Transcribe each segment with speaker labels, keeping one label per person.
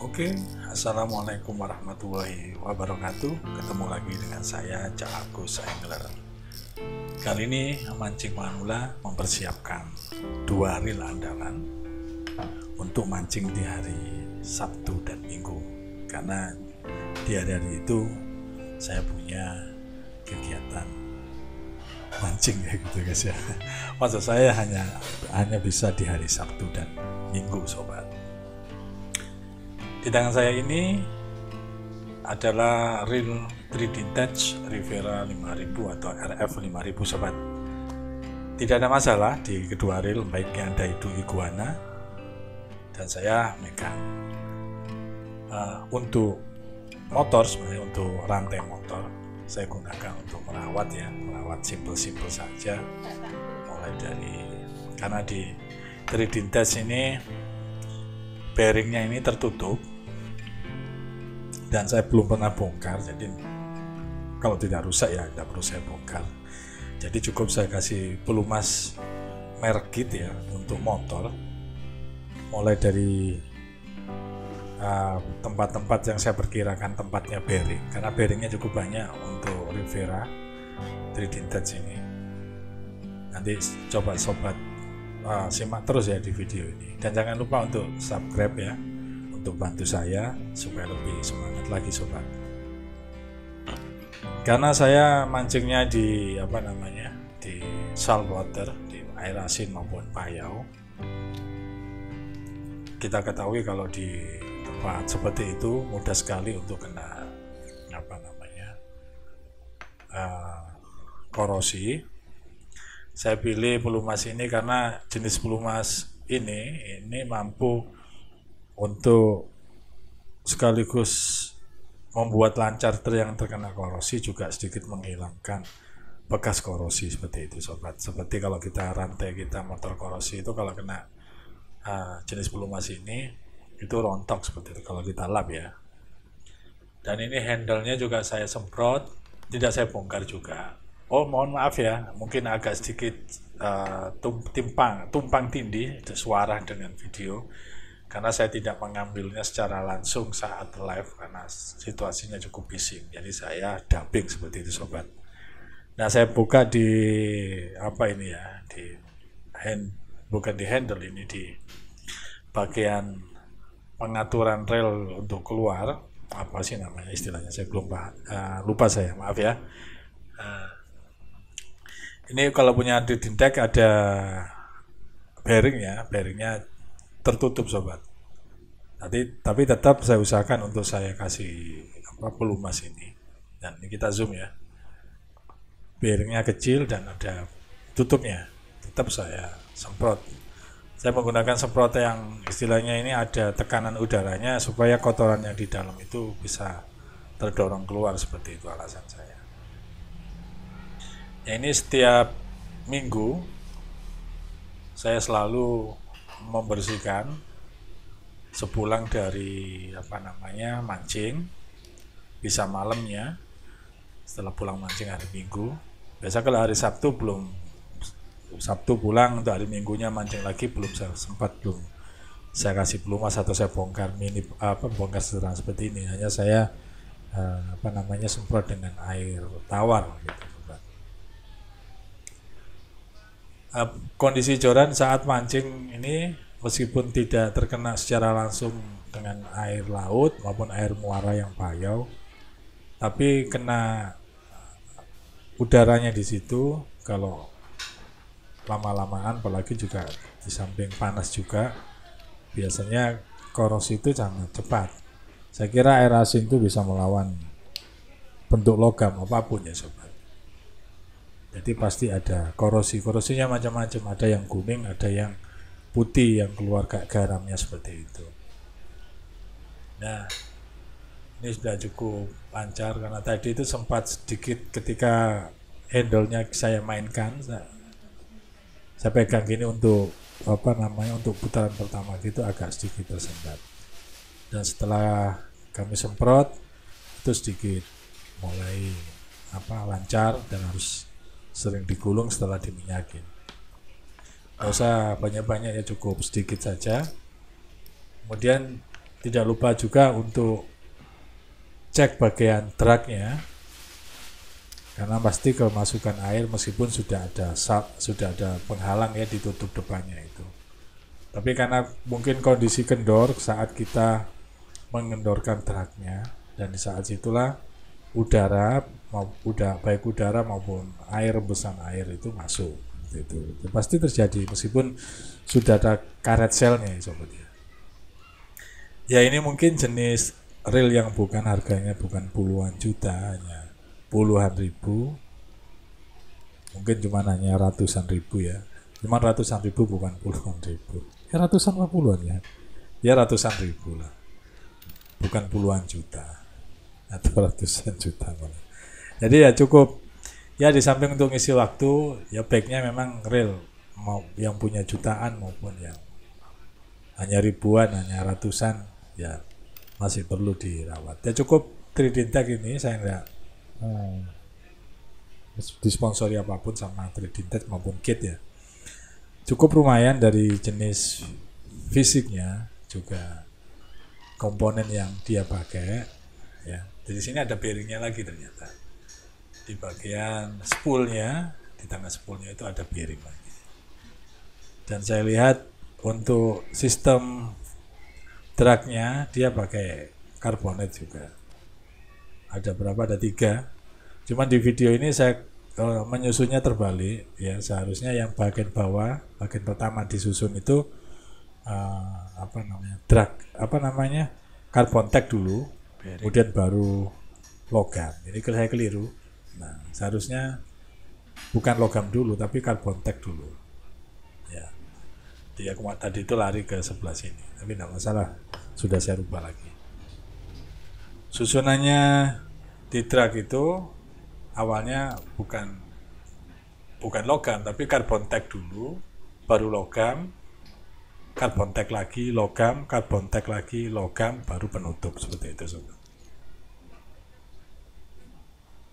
Speaker 1: Oke, Assalamualaikum warahmatullahi wabarakatuh. Ketemu lagi dengan saya, Cak Agus Angler. Kali ini Mancing Manula mempersiapkan 2 reel andalan untuk mancing di hari Sabtu dan Minggu. Karena di hari-hari itu saya punya kegiatan mancing ya gitu guys ya. Maksud saya hanya bisa di hari Sabtu dan Minggu sobat. Di tangan saya ini adalah reel 3D Touch Rivera 5000 atau RF 5000 sobat. Tidak ada masalah di kedua reel, baiknya Daido Iguana dan saya megang. Untuk motor sebenarnya, untuk rantai motor saya gunakan untuk merawat simple-simple saja, mulai dari, karena di 3D Touch ini bearingnya ini tertutup dan saya belum pernah bongkar, jadi kalau tidak rusak ya tidak perlu saya bongkar. Jadi cukup saya kasih pelumas merek kit ya untuk motor, mulai dari tempat-tempat yang saya perkirakan tempatnya bearing, karena bearingnya cukup banyak untuk Rivera 3D Touch ini. Nanti coba sobat simak terus ya di video ini, dan jangan lupa untuk subscribe ya, untuk bantu saya supaya lebih semangat lagi sobat. Karena saya mancingnya di di saltwater, di air asin maupun payau. Kita ketahui kalau di tempat seperti itu mudah sekali untuk kena korosi. Saya pilih pelumas ini karena jenis pelumas ini mampu untuk sekaligus membuat lancar yang terkena korosi, juga sedikit menghilangkan bekas korosi seperti itu sobat. Seperti kalau kita rantai kita motor korosi itu, kalau kena jenis pelumas ini itu rontok seperti itu kalau kita lap ya. Dan ini handle-nya juga saya semprot, tidak saya bongkar juga. Oh mohon maaf ya, mungkin agak sedikit tumpang tindih suara dengan video, karena saya tidak mengambilnya secara langsung saat live karena situasinya cukup bising, jadi saya dubbing seperti itu sobat. Nah saya buka di bukan di handle ini, di bagian pengaturan rel untuk keluar, apa sih namanya istilahnya, saya belum lupa saya, maaf ya. Ini kalau punya Didintek ada bearing ya, bearingnya tertutup sobat. Tapi tetap saya usahakan untuk saya kasih pelumas ini. Dan ini kita zoom ya. Bearingnya kecil dan ada tutupnya. Tetap saya semprot. Saya menggunakan semprot yang istilahnya ini ada tekanan udaranya supaya kotoran yang di dalam itu bisa terdorong keluar, seperti itu alasan saya. Ya, ini setiap minggu saya selalu membersihkan sepulang dari mancing, bisa malamnya setelah pulang mancing hari Minggu. Biasa kalau hari Sabtu pulang, untuk hari Minggunya mancing lagi belum saya kasih pelumas atau saya bongkar bongkar sederhana seperti ini. Hanya saya semprot dengan air tawar gitu. Kondisi joran saat mancing ini meskipun tidak terkena secara langsung dengan air laut maupun air muara yang payau, tapi kena udaranya di situ. Kalau lama-lamaan, apalagi juga di samping panas juga, biasanya korosi itu sangat cepat. Saya kira air asin itu bisa melawan bentuk logam apapun ya sobat. Jadi pasti ada korosinya macam-macam, ada yang kuning, ada yang putih yang keluar kayak garamnya seperti itu. Nah ini sudah cukup lancar, karena tadi itu sempat sedikit ketika handle-nya saya mainkan, saya pegang gini untuk untuk putaran pertama gitu agak sedikit tersendat, dan setelah kami semprot itu sedikit mulai lancar dan harus sering digulung setelah diminyakin. Gak usah banyak-banyak ya, cukup sedikit saja. Kemudian Tidak lupa juga untuk cek bagian truknya, karena pasti kemasukan air meskipun sudah ada penghalang ya, ditutup depannya itu. Tapi karena mungkin kondisi kendor saat kita mengendorkan truknya, dan di saat itulah baik udara maupun rembesan air itu masuk. Itu pasti terjadi meskipun sudah ada karet selnya ya sobat ya. Ya ini mungkin jenis reel yang harganya bukan puluhan juta, hanya puluhan ribu, mungkin cuma hanya ratusan ribu ya. Cuma ratusan ribu bukan puluhan ribu. Ya ratusan apa puluhan ya? Ya ratusan ribu lah, bukan puluhan juta atau ratusan juta malah. Jadi ya cukup ya, di samping untuk ngisi waktu ya, baiknya memang reel mau yang punya jutaan maupun yang hanya ribuan, hanya ratusan ya masih perlu dirawat. Ya cukup 3D Tech ini saya enggak disponsori apapun sama 3D Tech maupun kit ya. Cukup lumayan dari jenis fisiknya, juga komponen yang dia pakai ya. Di sini ada bearingnya lagi ternyata. Di bagian spoolnya, di tengah spoolnya itu ada bearing lagi. Dan saya lihat untuk sistem truknya dia pakai karbonat juga. Ada berapa? Ada 3. Cuman di video ini saya menyusunnya terbalik ya. Seharusnya yang bagian bawah, bagian pertama disusun itu karbon tag dulu, kemudian baru logam. Ini saya keliru. Nah, seharusnya bukan logam dulu tapi karbon tag dulu. Ya. Dia tadi itu lari ke sebelah sini. Tapi tidak masalah, sudah saya rubah lagi. Susunannya di truk itu awalnya bukan logam tapi karbon tag dulu, baru logam, karbon tag lagi, logam, karbon tag lagi, logam, baru penutup, seperti itu sobat.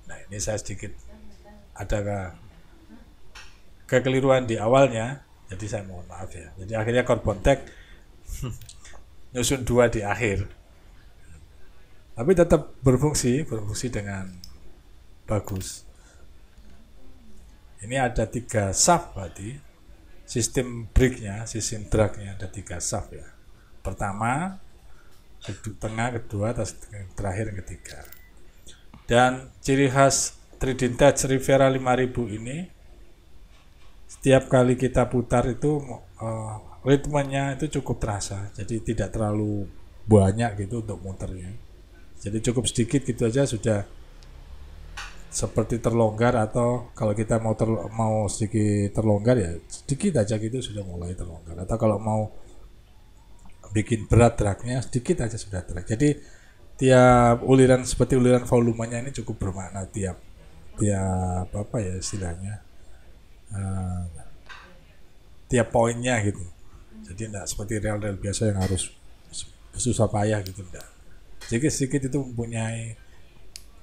Speaker 1: Nah ini saya sedikit ada kekeliruan di awalnya, jadi saya mohon maaf ya. Jadi akhirnya karbon tag nyusun 2 di akhir, tapi tetap berfungsi dengan bagus. Ini ada 3 shaft berarti sistem brake-nya, sistem drag-nya ada 3 shaft ya. Pertama, tengah, kedua, terakhir yang ketiga. Dan ciri khas 3D Tech Rivera 5000 ini, setiap kali kita putar itu ritmenya itu cukup terasa, jadi tidak terlalu banyak gitu untuk muternya. Jadi cukup sedikit gitu aja sudah seperti terlonggar, atau kalau kita mau sedikit terlonggar ya sedikit aja gitu sudah mulai terlonggar, atau kalau mau bikin berat dragnya sedikit aja sudah drag. Jadi tiap uliran, seperti uliran volumenya ini cukup bermakna, tiap apa ya istilahnya, tiap poinnya gitu. Jadi tidak seperti rel-rel biasa yang harus susah payah gitu, tidak. Sedikit-sedikit itu mempunyai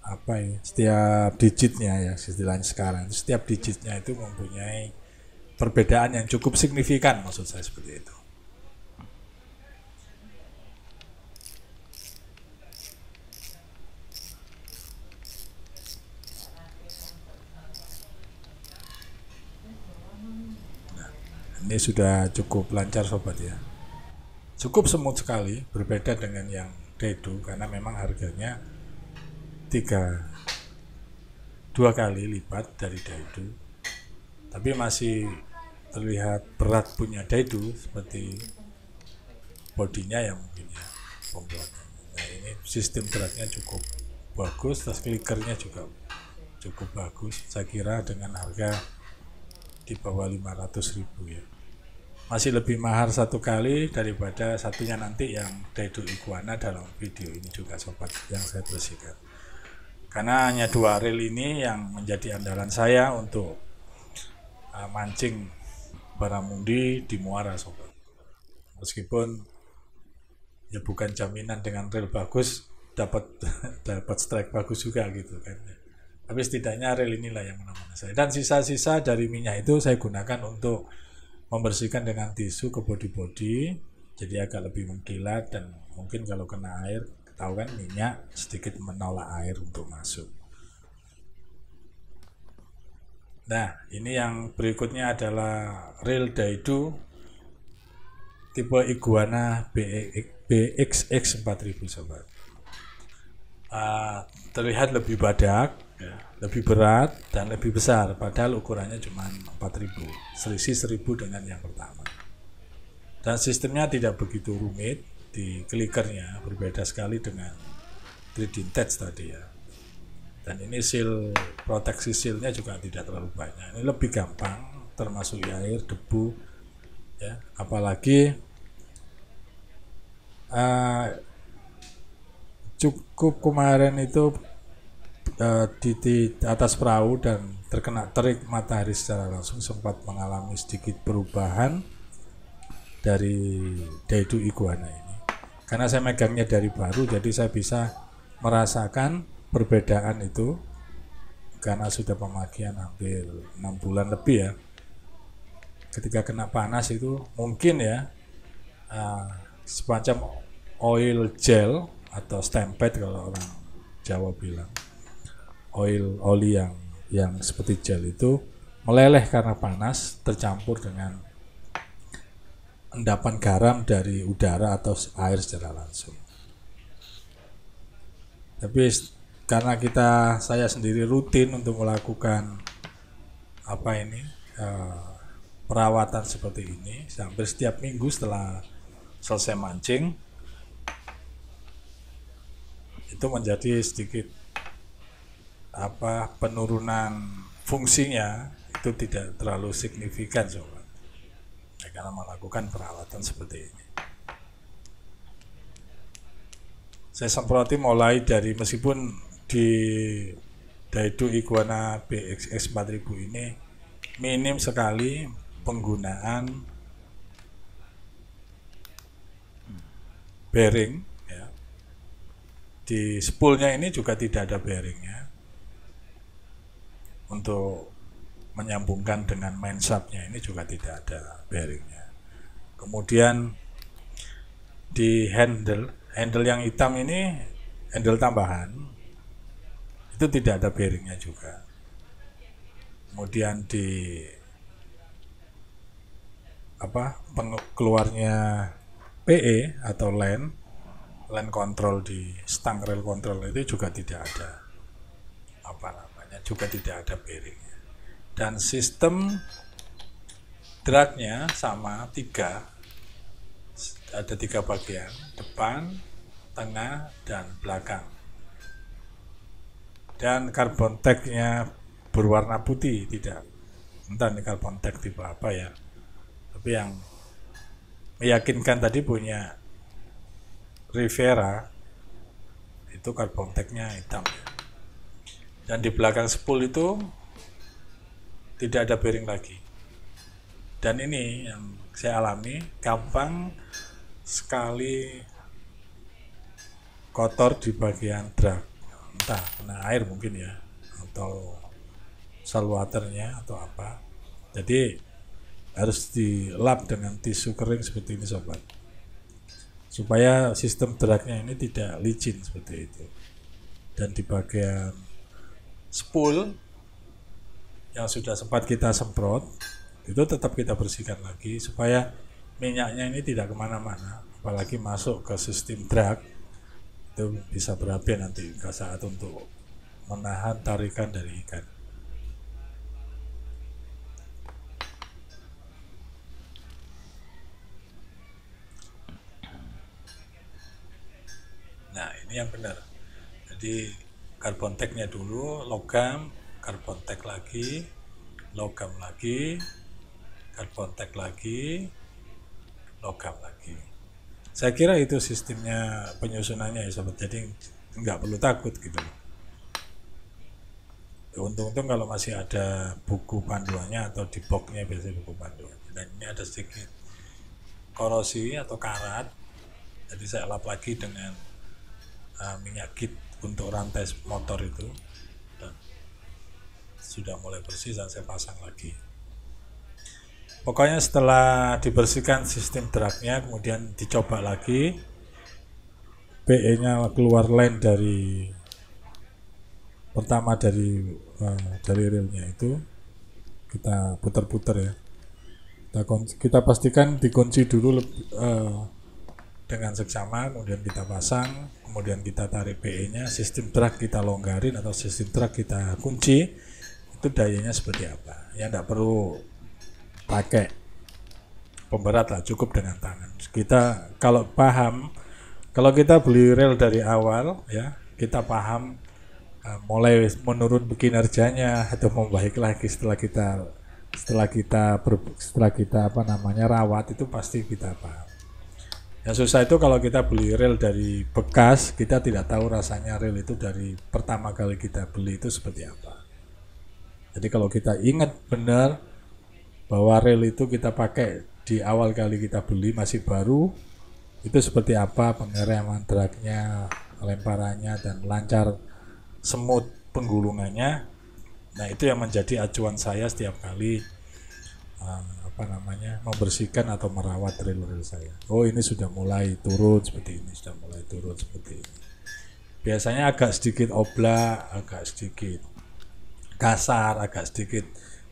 Speaker 1: apa ya, setiap digitnya ya istilahnya sekarang, setiap digitnya itu mempunyai perbedaan yang cukup signifikan, maksud saya seperti itu. Ini sudah cukup lancar sobat ya, cukup semut sekali, berbeda dengan yang Daidu karena memang harganya 2 kali lipat dari Daidu, tapi masih terlihat berat punya Daidu, seperti bodinya yang mungkin ya pembuatan. Nah ini sistem dragnya cukup bagus, terus klikernya juga cukup bagus, saya kira dengan harga di bawah 500.000 ya. Masih lebih mahal 1 kali daripada satunya nanti yang Daidu Iguana dalam video ini juga sobat yang saya bersihkan. Karena hanya 2 reel ini yang menjadi andalan saya untuk mancing baramundi di muara sobat. Meskipun ya bukan jaminan dengan reel bagus dapat strike bagus juga gitu kan. Tapi setidaknya reel inilah yang menemani saya. Dan sisa-sisa dari minyak itu saya gunakan untuk membersihkan dengan tisu ke bodi-bodi jadi agak lebih mengkilat, dan mungkin kalau kena air, tahu kan minyak sedikit menolak air untuk masuk. Nah, ini yang berikutnya adalah reel daidu tipe iguana BXX 4000 sobat. Terlihat lebih badak, ya, lebih berat dan lebih besar, padahal ukurannya cuma 4000, selisih 1000 dengan yang pertama. Dan sistemnya tidak begitu rumit, di clickernya berbeda sekali dengan 3D Touch tadi ya. Dan ini seal, proteksi sealnya juga tidak terlalu banyak, ini lebih gampang, termasuk air, debu ya. Apalagi cukup kemarin itu di atas perahu dan terkena terik matahari secara langsung, sempat mengalami sedikit perubahan dari daidu iguana ini. Karena saya megangnya dari baru, jadi saya bisa merasakan perbedaan itu karena sudah pemakaian hampir 6 bulan lebih ya. Ketika kena panas itu mungkin ya semacam oil gel atau stemped kalau orang Jawa bilang, oli yang seperti gel itu meleleh karena panas, tercampur dengan endapan garam dari udara atau air secara langsung. Tapi karena saya sendiri rutin untuk melakukan perawatan seperti ini hampir setiap minggu setelah selesai mancing, itu menjadi sedikit penurunan fungsinya itu tidak terlalu signifikan sobat, ya, karena melakukan perawatan seperti ini. Saya semproti mulai dari, meskipun di daidu iguana BXX 4000 ini minim sekali penggunaan bearing ya. Di spoolnya ini juga tidak ada bearingnya untuk menyambungkan dengan main shaftnya, ini juga tidak ada bearingnya. Kemudian di handle yang hitam ini, handle tambahan, itu tidak ada bearingnya juga. Kemudian di keluarnya PE atau line control di stang rel control itu juga tidak ada juga tidak ada bearingnya. Dan sistem dragnya sama, ada tiga bagian, depan, tengah, dan belakang. Dan carbon tag-nya berwarna putih, tidak entah ini carbon tag tipe apa ya, tapi yang meyakinkan tadi punya Rivera itu carbon tag-nya hitam ya. Dan di belakang spool itu tidak ada bearing lagi. Dan ini yang saya alami, gampang sekali kotor di bagian drag, entah kena air mungkin ya, atau saltwaternya atau apa. Jadi harus dilap dengan tisu kering seperti ini sobat, supaya sistem dragnya ini tidak licin seperti itu. Dan di bagian spool yang sudah sempat kita semprot itu tetap kita bersihkan lagi supaya minyaknya ini tidak kemana-mana, apalagi masuk ke sistem drag, itu bisa berapi nanti ke saat untuk menahan tarikan dari ikan. Nah ini yang benar, jadi carbon tag-nya dulu, logam, carbon tag lagi, logam lagi, carbon tag lagi, logam lagi. Saya kira itu sistemnya penyusunannya ya sobat, jadi nggak perlu takut gitu. Untung-untung kalau masih ada buku panduannya atau di boxnya biasanya buku panduan. Dan ini ada sedikit korosi atau karat, jadi saya lap lagi dengan minyak kit untuk rantai motor itu, dan sudah mulai bersih dan saya pasang lagi. Pokoknya setelah dibersihkan sistem dragnya, kemudian dicoba lagi, PE-nya keluar line dari pertama dari relnya itu, kita putar-putar ya. Kita pastikan dikunci dulu dengan seksama, kemudian kita pasang, kemudian kita tarik PE-nya, sistem drag kita longgarin atau sistem drag kita kunci, itu dayanya seperti apa. Ya tidak perlu pakai pemberat lah, cukup dengan tangan. Kita kalau paham, kalau kita beli rel dari awal ya, kita paham mulai menurun kinerjanya atau membaik lagi setelah kita rawat, itu pasti kita paham. Yang susah itu kalau kita beli rel dari bekas, kita tidak tahu rasanya rel itu dari pertama kali kita beli itu seperti apa. Jadi kalau kita ingat benar bahwa rel itu kita pakai di awal kali kita beli masih baru, itu seperti apa pengereman dragnya, lemparannya, dan lancar semut penggulungannya. Nah itu yang menjadi acuan saya setiap kali membersihkan atau merawat rel-rel saya. Oh ini sudah mulai turun seperti ini, sudah mulai turun seperti ini. Biasanya agak sedikit oblak, agak sedikit kasar, agak sedikit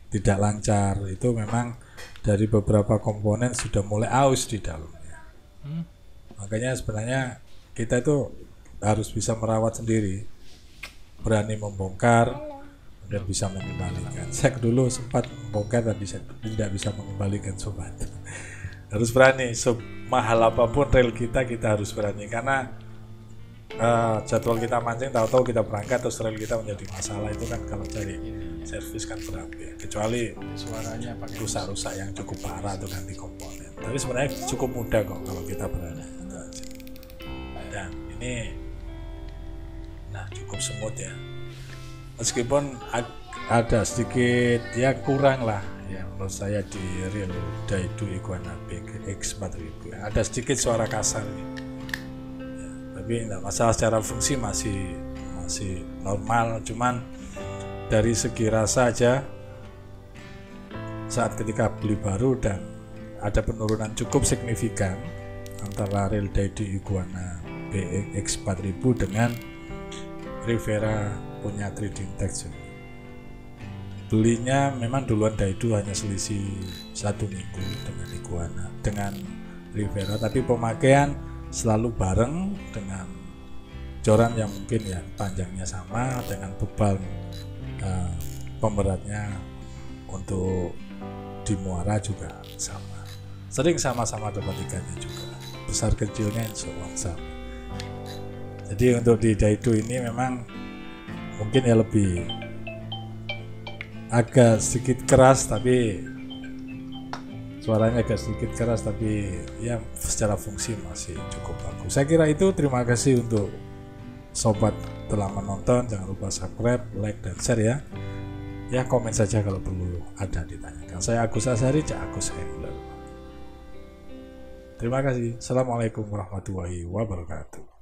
Speaker 1: tidak lancar, itu memang dari beberapa komponen sudah mulai aus di dalamnya. Makanya sebenarnya kita itu harus bisa merawat sendiri, berani membongkar dan bisa mengembalikan. Saya dulu sempat membongkar dan tidak bisa mengembalikan sobat. Harus berani, semahal apapun rel kita harus berani, karena jadwal kita mancing, tahu-tahu kita berangkat terus rel kita menjadi masalah, itu kan kalau cari servis kan berat ya. Kecuali suaranya pakai rusak-rusak yang cukup parah atau ganti komponen. Tapi sebenarnya cukup mudah kok kalau kita berani. Dan ini cukup semut ya. Meskipun ada sedikit ya kurang lah ya menurut saya di rel Daido Iguana X4000. Ada sedikit suara kasar ya. Tapi tidak masalah, secara fungsi masih normal, cuman dari segi rasa aja saat ketika beli baru dan ada penurunan cukup signifikan antara rel Daido Iguana BX4000 dengan Rivera punya 3D Intex. Belinya memang duluan Daido, hanya selisih 1 minggu dengan Rivera, tapi pemakaian selalu bareng dengan joran yang mungkin ya panjangnya sama, dengan beban pemberatnya untuk di muara juga sama, sering sama-sama dapat ikannya juga, besar kecilnya insya Allah sama. Jadi untuk di Daido ini memang mungkin ya lebih agak sedikit keras, tapi suaranya agak sedikit keras, tapi ya secara fungsi masih cukup bagus. Saya kira itu. Terima kasih untuk sobat telah menonton. Jangan lupa subscribe, like, dan share ya. Ya komen saja kalau perlu ada ditanyakan. Saya Agus Azhari, Cak Agus Angler. Terima kasih. Assalamualaikum warahmatullahi wabarakatuh.